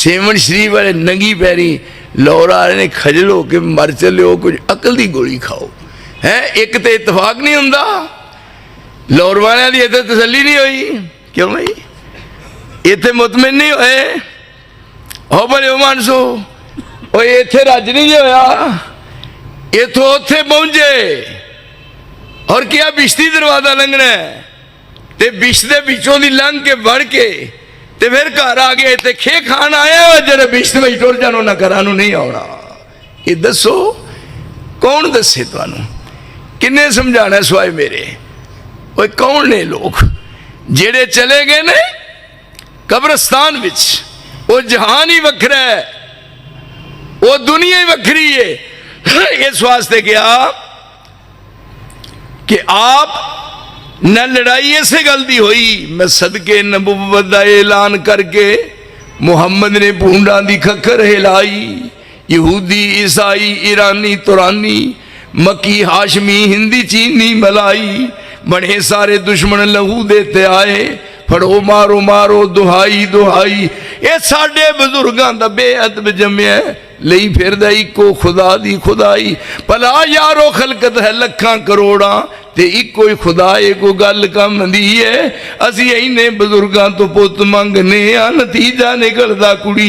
Seven शरीफ वाले नंगी पैरी लाहौर वाले ने खजल हो के मर चलो, कुछ अकल की गोली खाओ है। एक तो इतफाक नहीं होंदा, लाहौर वाले की इतने तसली नहीं हुई। क्यों भाई इतने मुतमिन नहीं होए हो भले हो मानसो, इतने रज नहीं जो होया, इथों उत्थे पहुंचे और क्या बिश्ती दरवाजा लंघना है, ते बिश दे बिचों दी लंघ के बढ़ के ते फिर घर आ गए ते खे खान आया जरा बिश्त में टुर जानो ना घरां नूं नहीं आना। ये दसो कौन दसे तुहानूं, किन्ने समझाना सवाए मेरे। ओए कौन ने लोग जेड़े चले गए ने कब्रस्तान विच, वो जहान ही वखरा है, वो दुनिया ही वखरी है। इस वास्ते क्या कि आप न लड़ाई ऐसे गलती हुई, मैं सदके नबुव्वत दा ऐलान करके मुहम्मद ने भूंडा दी खखर हिलाई। यहूदी ईसाई ईरानी तुरानी मक्की हाशमी हिंदी चीनी मलाई, बड़े सारे दुश्मन लहू देते आए, फड़ो मारो मारो दुहाई दुहाई। ये साडे बजुर्गों का बेअदब जम्या लई फिरदा इको खुदा दी खुदाई। भला यारो खलकत है लखां करोड़ा ते इको ही खुदा को गल कम दी है। असी इन्हें बजुर्गों तो पुत मंगने आ, नतीजा निकलदा कुड़ी